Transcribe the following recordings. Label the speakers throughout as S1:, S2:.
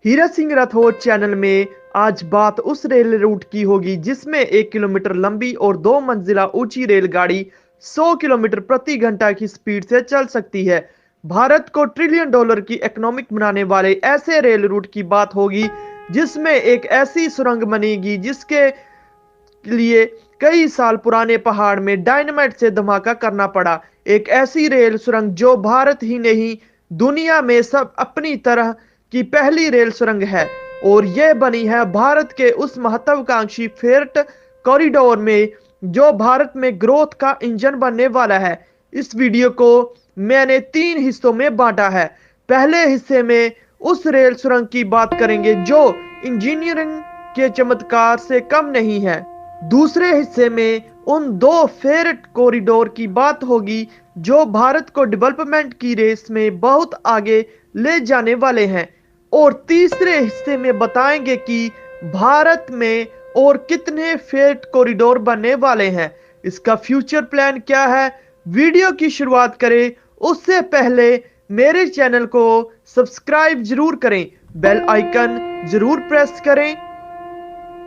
S1: Hira Singh Rathore channel में आज बात उस रेल रूट की होगी जिसमें 1 किलोमीटर लंबी और 2 मंजिला ऊंची रेलगाड़ी 100 किलोमीटर प्रति घंटा की स्पीड से चल सकती है। भारत को ट्रिलियन डॉलर की इकोनॉमिक बनाने वाले ऐसे रेल रूट की बात होगी जिसमें एक ऐसी सुरंग बनेगी जिसके लिए कई साल पुराने पहाड़ में डायनामाइट से धमाका करना पड़ा। एक ऐसी रेल सुरंग जो भारत ही नहीं दुनिया में सब अपनी तरह की पहली रेल सुरंग है और यह बनी है भारत के उस महत्वाकांक्षी फेर्ट कॉरिडोर में जो भारत में ग्रोथ का इंजन बनने वाला है। इस वीडियो को मैंने 3 हिस्सों में बांटा है। पहले हिस्से में उस रेल सुरंग की बात करेंगे जो इंजीनियरिंग के चमत्कार से कम नहीं है। दूसरे हिस्से में उन 2 फेरेट कॉरिडोर की बात होगी जो भारत को डेवलपमेंट की रेस में बहुत आगे ले जाने वाले हैं। और तीसरे हिस्से में बताएंगे कि भारत में और कितने फेरेट कॉरिडोर बनने वाले हैं, इसका फ्यूचर प्लान क्या है। वीडियो की शुरुआत करें उससे पहले मेरे चैनल को सब्सक्राइब जरूर करें, बेल आइकन जरूर प्रेस करें।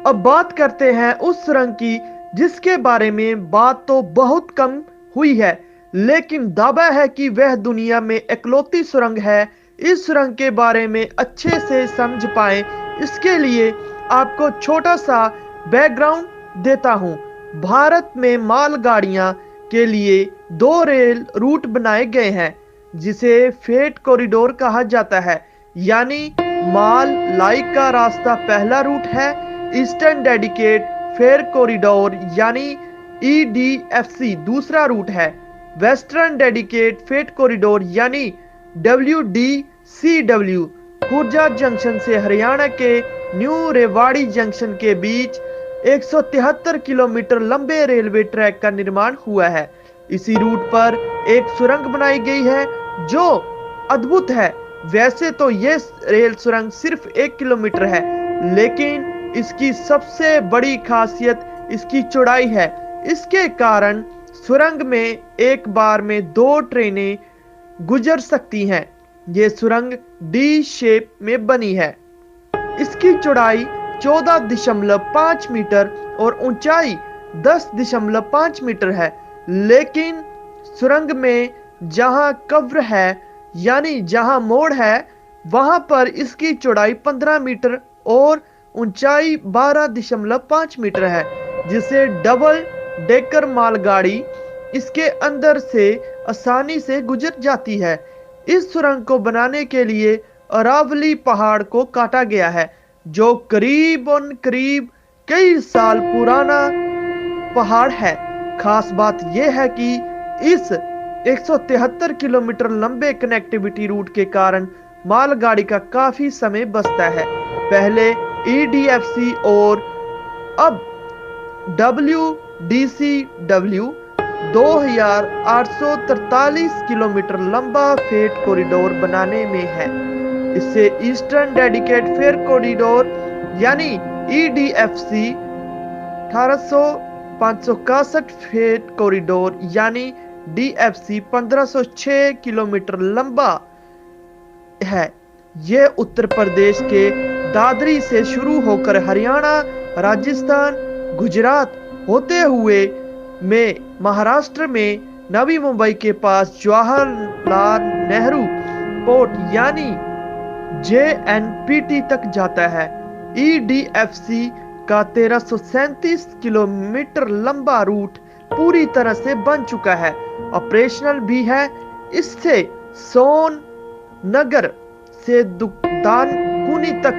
S1: अब बात करते हैं उस सुरंग की जिसके बारे में बात तो बहुत कम हुई है लेकिन दावा है कि वह दुनिया में इकलौती सुरंग है। इस सुरंग के बारे में अच्छे से समझ पाए इसके लिए आपको छोटा सा बैकग्राउंड देता हूं। भारत में मालगाड़ियां के लिए 2 रेल रूट बनाए गए हैं जिसे फेट कॉरिडोर कहा जाता है, यानी माल लाई का रास्ता पहला रूट है। ईस्टर्न डेडिकेट फेयर कॉरिडोर यानी EDFC दूसरा रूट है। वेस्टर्न डेडिकेट फेट कॉरिडोर यानी WDCW खुर्जा जंक्शन से हरियाणा के न्यू रेवाड़ी जंक्शन के बीच 173 किलोमीटर लंबे रेलवे ट्रैक का निर्माण हुआ है। इसी रूट पर एक सुरंग बनाई गई है जो अद्भुत है। वैसे तो ये रेल सुरंग सिर्फ 1 किलोमीटर है लेकिन इसकी सबसे बड़ी खासियत इसकी चौड़ाई है। इसके कारण सुरंग में एक बार में 2 ट्रेनें गुजर सकती हैं। ये सुरंग डी शेप में बनी है। इसकी चौड़ाई 14.5 मीटर और ऊंचाई 10.5 मीटर है, लेकिन सुरंग में जहां कव्र है यानी जहां मोड़ है वहां पर इसकी चौड़ाई 15 मीटर और ऊंचाई 12.5 मीटर है, जिसे डबल डेकर मालगाड़ी इसके अंदर से आसानी से गुजर जाती है। इस सुरंग को बनाने के लिए अरावली पहाड़ को काटा गया है जो करीबन करीब कई साल पुराना पहाड़ है। खास बात यह है कि इस 173 किलोमीटर लंबे कनेक्टिविटी रूट के कारण मालगाड़ी का काफी समय बचता है। पहले EDFC और अब WDCW 2843 किलोमीटर लंबा फेट कॉरिडोर बनाने में है। इससे ईस्टर्न डेडिकेट फेयर कॉरिडोर यानी EDFC 561 फेट कॉरिडोर यानी DFC 1506 किलोमीटर लंबा है। यह उत्तर प्रदेश के दादरी से शुरू होकर हरियाणा, राजस्थान, गुजरात होते हुए में महाराष्ट्र में नवी मुंबई के पास जवाहरलाल नेहरू पोर्ट यानी JNPT तक जाता है। EDFC का 1337 किलोमीटर लंबा रूट पूरी तरह से बन चुका है, ऑपरेशनल भी है। इससे सोन नगर से दानकुनी तक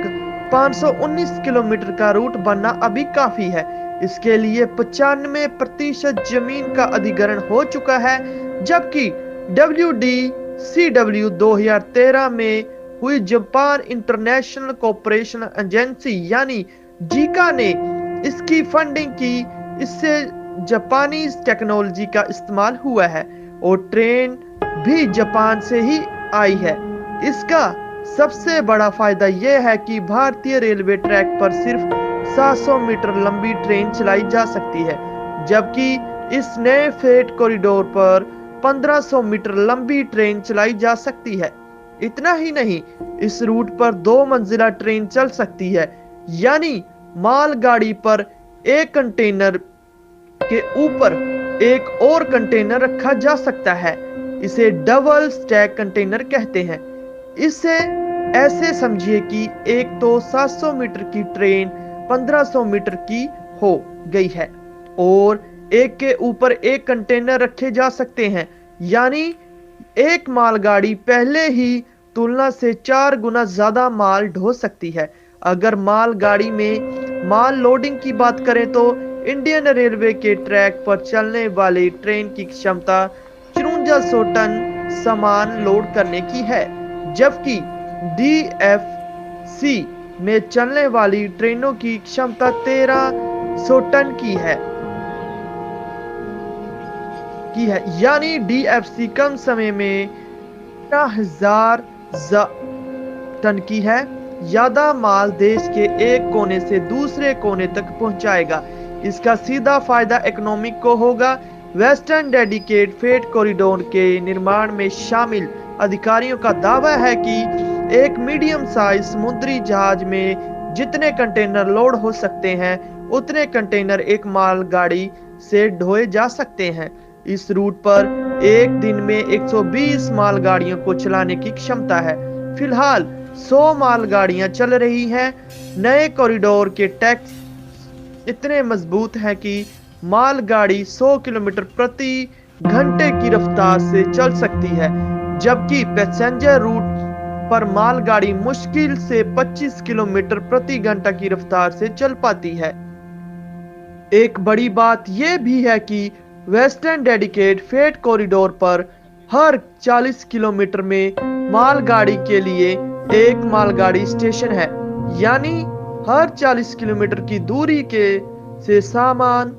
S1: 519 किलोमीटर का रूट बनना अभी काफी है। इसके लिए 95% जमीन का अधिग्रहण हो चुका है, जबकि WDCW 2013 में हुई जापान इंटरनेशनल कोऑपरेशन एजेंसी यानी जीका ने इसकी फंडिंग की। इससे जापानी टेक्नोलॉजी का इस्तेमाल हुआ है और ट्रेन भी जापान से ही आई है। इसका सबसे बड़ा फायदा यह है कि भारतीय रेलवे ट्रैक पर सिर्फ 700 मीटर लंबी ट्रेन चलाई जा सकती है, जबकि इस नए फेट कॉरिडोर पर 1500 मीटर लंबी ट्रेन चलाई जा सकती है। इतना ही नहीं, इस रूट पर 2 मंजिला ट्रेन चल सकती है, यानी मालगाड़ी पर एक कंटेनर के ऊपर एक और कंटेनर रखा जा सकता है। इसे डबल स्टैक कंटेनर कहते हैं। इसे ऐसे समझिए कि एक तो 700 मीटर की ट्रेन 1500 मीटर की हो गई है और एक के ऊपर एक कंटेनर रखे जा सकते हैं, यानी एक मालगाड़ी पहले ही तुलना से 4 गुना ज्यादा माल ढो सकती है। अगर मालगाड़ी में माल लोडिंग की बात करें तो इंडियन रेलवे के ट्रैक पर चलने वाली ट्रेन की क्षमता 5400 टन सामान लोड करने की है, जबकि DFC में चलने वाली ट्रेनों की क्षमता 1300 टन की है यानी DFC कम समय में 1000 टन की है। ज्यादा माल देश के एक कोने से दूसरे कोने तक पहुंचाएगा। इसका सीधा फायदा इकोनॉमिक को होगा। वेस्टर्न डेडिकेटेड फ्रेट कॉरिडोर के निर्माण में शामिल अधिकारियों का दावा है कि एक मीडियम साइज समुद्री जहाज में जितने कंटेनर लोड हो सकते हैं, उतने कंटेनर एक मालगाड़ी से ढोए जा सकते हैं। इस रूट पर एक दिन में 120 मालगाड़ियों को चलाने की क्षमता है। फिलहाल 100 मालगाड़ियां चल रही हैं। नए कॉरिडोर के टैक्स इतने मजबूत हैं कि मालगाड़ी 100 किलोमीटर प्रति घंटे की रफ्तार से चल सकती है, जबकि पैसेंजर रूट पर मालगाड़ी मुश्किल से 25 किलोमीटर प्रति घंटा की रफ्तार से चल पाती है। एक बड़ी बात यह भी है कि वेस्टर्न डेडिकेटेड फ्रेट कॉरिडोर पर हर 40 किलोमीटर में मालगाड़ी के लिए एक मालगाड़ी स्टेशन है, यानी हर 40 किलोमीटर की दूरी से सामान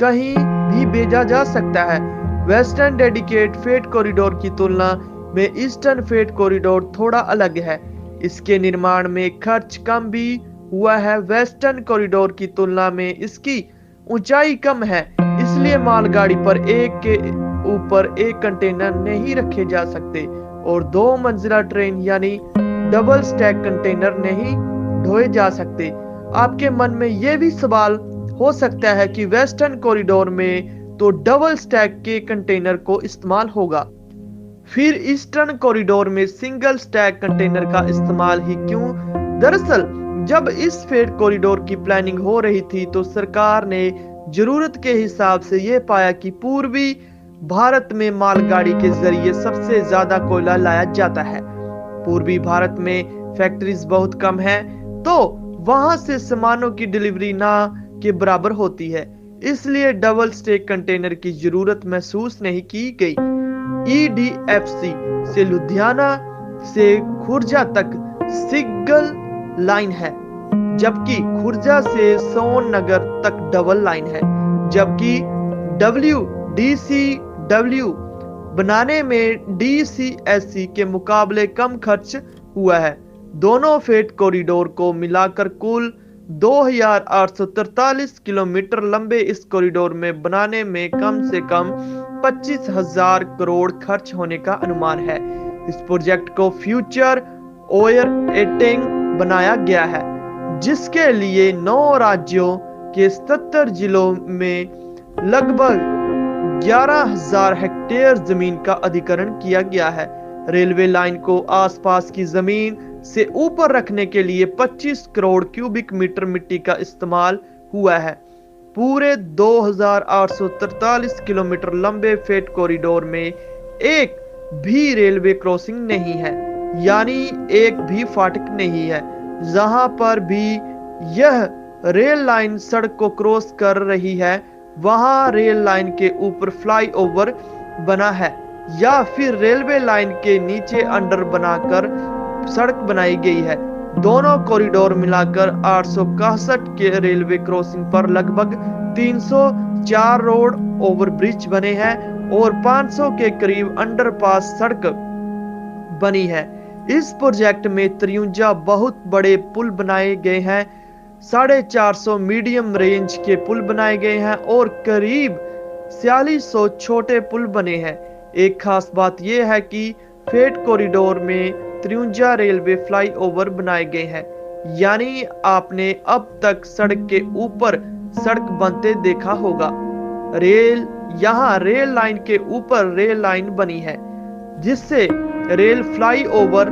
S1: कहीं भी भेजा जा सकता है। वेस्टर्न डेडिकेटेड फ्रेट कॉरिडोर की तुलना में ईस्टर्न फ्रेट कॉरिडोर थोड़ा अलग है। इसके निर्माण में खर्च कम भी हुआ है। वेस्टर्न कॉरिडोर की तुलना में इसकी ऊंचाई कम है, इसलिए मालगाड़ी पर एक के ऊपर एक कंटेनर नहीं रखे जा सकते और 2 मंजिला ट्रेन यानी डबल स्टैक कंटेनर नहीं ढोए जा सकते। आपके मन में यह भी सवाल हो सकता है कि वेस्टर्न कॉरिडोर में तो डबल स्टैक के कंटेनर को इस्तेमाल होगा, फिर ईस्टर्न कॉरिडोर में सिंगल स्टैक कंटेनर का इस्तेमाल ही क्यों? दरअसल जब इस फ्रेट कॉरिडोर की प्लानिंग हो रही थी तो सरकार ने जरूरत के हिसाब से यह पाया कि पूर्वी भारत में मालगाड़ी के जरिए सबसे ज्यादा कोयला लाया जाता है। पूर्वी भारत में फैक्ट्रीज बहुत कम है, तो वहां से सामानों की डिलीवरी ना के बराबर होती है, इसलिए डबल स्टैक कंटेनर की जरूरत महसूस नहीं की गई। EDFC से लुधियाना से खुर्जा तक सिंगल लाइन है, जबकि खुर्जा से सोननगर तक डबल लाइन है, जबकि WDCW बनाने में DCSC के मुकाबले कम खर्च हुआ है। दोनों फ्रेट कॉरिडोर को मिलाकर कुल 2843 किलोमीटर लंबे इस कॉरिडोर में बनाने में कम से कम 25,000 करोड़ खर्च होने का अनुमान है। इस प्रोजेक्ट को फ्यूचर ओरिएंटेड बनाया गया है, जिसके लिए 9 राज्यों के 77 जिलों में लगभग 11,000 हेक्टेयर जमीन का अधिग्रहण किया गया है। रेलवे लाइन को आसपास की जमीन से ऊपर रखने के लिए 25 करोड़ क्यूबिक मीटर मिट्टी का इस्तेमाल हुआ है। पूरे 2843 किलोमीटर लंबे फ्रेट कॉरिडोर में एक भी रेलवे क्रॉसिंग नहीं है, यानी एक भी फाटक नहीं है। जहां पर भी यह रेल लाइन सड़क को क्रॉस कर रही है, वहां रेल लाइन के ऊपर फ्लाईओवर बना है या फिर रेलवे लाइन के नीचे अंडर बनाकर सड़क बनाई गई है। दोनों कॉरिडोर मिलाकर 861 के रेलवे क्रॉसिंग पर लगभग 304 रोड ओवरब्रिज बने हैं और 500 के करीब अंडरपास सड़क बनी है। इस प्रोजेक्ट में 53 बहुत बड़े पुल बनाए गए हैं, 450 मीडियम रेंज के पुल बनाए गए हैं और करीब 4600 छोटे पुल बने हैं। एक खास बात यह है कि फ्रेट कॉरिडोर में 53 रेलवे फ्लाईओवर बनाए गए हैं। यानी आपने अब तक सड़क के ऊपर सड़क बनते देखा होगा। यहाँ रेल लाइन के ऊपर रेल लाइन बनी है, जिससे रेल फ्लाईओवर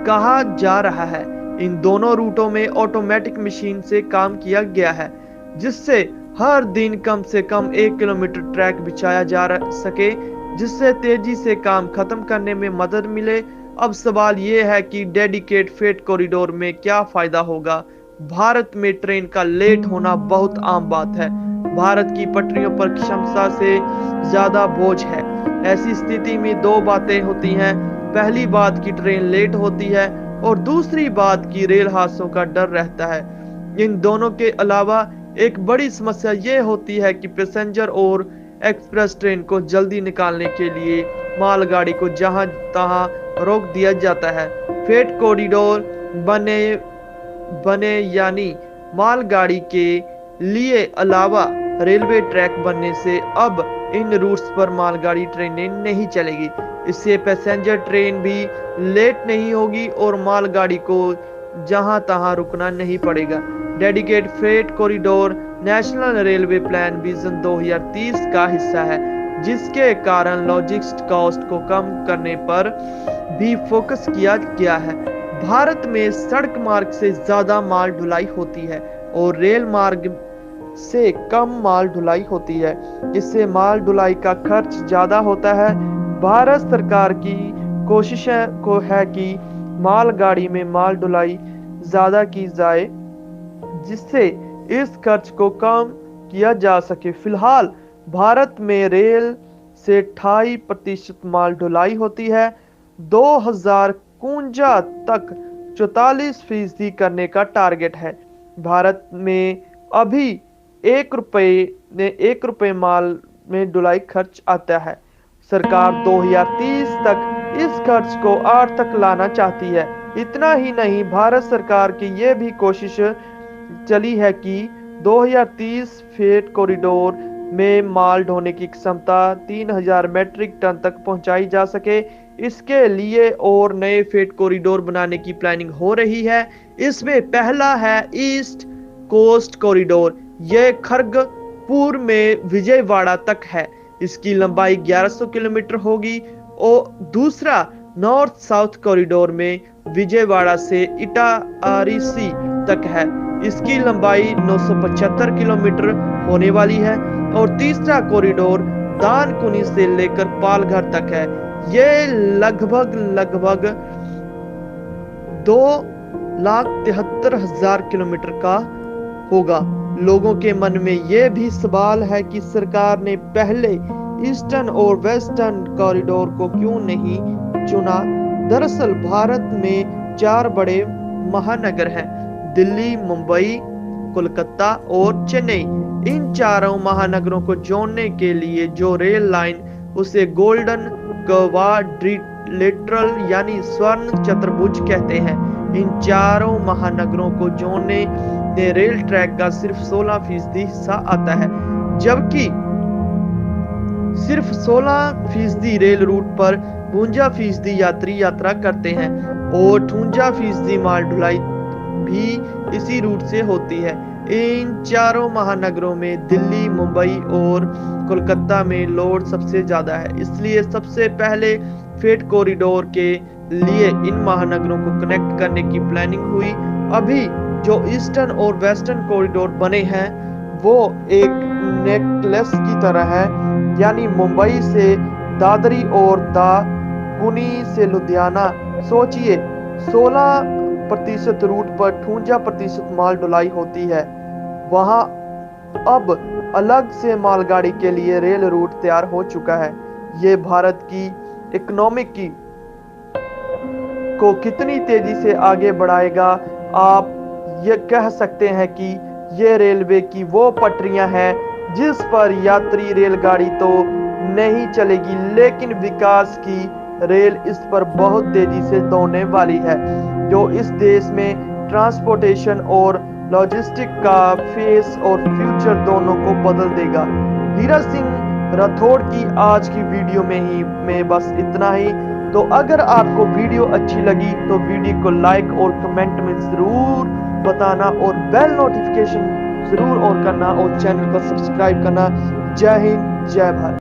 S1: कहा जा रहा है। इन दोनों रूटों में ऑटोमेटिक मशीन से काम किया गया है, जिससे हर दिन कम से कम 1 किलोमीटर ट्रैक बिछाया जा सके, जिससे तेजी से काम खत्म करने में मदद मिले। अब सवाल ये है कि डेडिकेट फ्रेट कॉरिडोर में क्या फायदा होगा। भारत में ट्रेन का लेट होना बहुत आम बात है। भारत की पटरियों पर क्षमता से ज्यादा बोझ है। ऐसी स्थिति में दो बातें होती हैं। पहली बात की ट्रेन लेट होती है और दूसरी बात की रेल हादसों का डर रहता है। इन दोनों के अलावा एक बड़ी समस्या ये होती है कि पैसेंजर और एक्सप्रेस ट्रेन को जल्दी निकालने के लिए मालगाड़ी को जहां तहां रोक दिया जाता है। फ्रेट कॉरिडोर बने यानी मालगाड़ी के लिए अलावा रेलवे ट्रैक बनने से अब इन रूट्स पर मालगाड़ी ट्रेनें नहीं चलेगी। इससे पैसेंजर ट्रेन भी लेट नहीं होगी और मालगाड़ी को जहां तहां रुकना नहीं पड़ेगा। Dedicate freight corridor national railway plan vision 2030 का हिस्सा है, जिसके कारण लॉजिस्टिक्स कॉस्ट को कम करने पर भी फोकस किया गया है। भारत में सड़क मार्ग से ज्यादा माल ढुलाई होती है और रेल मार्ग से कम माल ढुलाई होती है। इससे माल ढुलाई का खर्च ज्यादा होता है। भारत सरकार की कोशिश है कि मालगाड़ी में माल ढुलाई ज्यादा की जाए, जिससे इस खर्च को कम किया जा सके। फिलहाल भारत में रेल से 28% माल ढुलाई होती है। 2049 तक 44% करने का टारगेट है। भारत में अभी 1 रुपए माल में ढुलाई खर्च आता है। सरकार 2030 तक इस खर्च को 8 तक लाना चाहती है। इतना ही नहीं, भारत सरकार की यह भी कोशिश चली है कि 2030 फ्रेट कॉरिडोर में माल ढोने की क्षमता 3000 मीट्रिक टन तक पहुंचाई जा सके। इसके लिए और नए फ्रेट कॉरिडोर बनाने की प्लानिंग हो रही है। इसमें पहला है ईस्ट कोस्ट कॉरिडोर। यह खड़गपुर में विजयवाड़ा तक है। इसकी लंबाई 1100 किलोमीटर होगी। और दूसरा नॉर्थ साउथ कॉरिडोर में विजयवाड़ा से इटारसी तक है। इसकी लंबाई 975 किलोमीटर होने वाली है। और तीसरा कॉरिडोर दानकुनी से लेकर पालघर तक है। ये लगभग 2,73,000 किलोमीटर का होगा। लोगों के मन में यह भी सवाल है कि सरकार ने पहले ईस्टर्न और वेस्टर्न कॉरिडोर को क्यों नहीं चुना। दरअसल भारत में 4 बड़े महानगर हैं, दिल्ली, मुंबई, कोलकाता और चेन्नई। इन चारों महानगरों को जोड़ने के लिए जो रेल लाइन, उसे गोल्डन क्वाड्रिलेटरल यानी स्वर्ण चतुर्भुज कहते हैं। इन चारों महानगरों को जोड़ने में रेल ट्रैक का सिर्फ 16% हिस्सा आता है, जबकि सिर्फ 16% रेल रूट पर 52% यात्री यात्रा करते हैं और 58% माल ढुलाई भी इसी रूट से होती है। इन चारों महानगरों में दिल्ली, मुंबई और कोलकाता में लोड सबसे ज्यादा है। इसलिए सबसे पहले फ्रेट कॉरिडोर के लिए इन महानगरों को कनेक्ट करने की प्लानिंग हुई। अभी जो ईस्टर्न और वेस्टर्न कॉरिडोर बने हैं वो एक नेकलेस की तरह है, यानी मुंबई से दादरी और दाकुनी से लुधियाना। सोचिए, 16% रूट पर 58% माल ढुलाई होती है। वहां अब अलग से मालगाड़ी के लिए रेल रूट तैयार हो चुका है। ये भारत की इकोनॉमिक को कितनी तेजी से आगे बढ़ाएगा। आप ये कह सकते हैं कि ये रेलवे की वो पटरियां हैं जिस पर यात्री रेलगाड़ी तो नहीं चलेगी, लेकिन विकास की रेल इस पर बहुत तेजी से दौड़ने वाली है, जो इस देश में ट्रांसपोर्टेशन और लॉजिस्टिक का फेस और फ्यूचर दोनों को बदल देगा। धीरज सिंह राठौड़ की आज की वीडियो में बस इतना ही। तो अगर आपको वीडियो अच्छी लगी तो वीडियो को लाइक और कमेंट में जरूर बताना और बेल नोटिफिकेशन जरूर ऑन करना और चैनल को सब्सक्राइब करना। जय हिंद, जय भारत।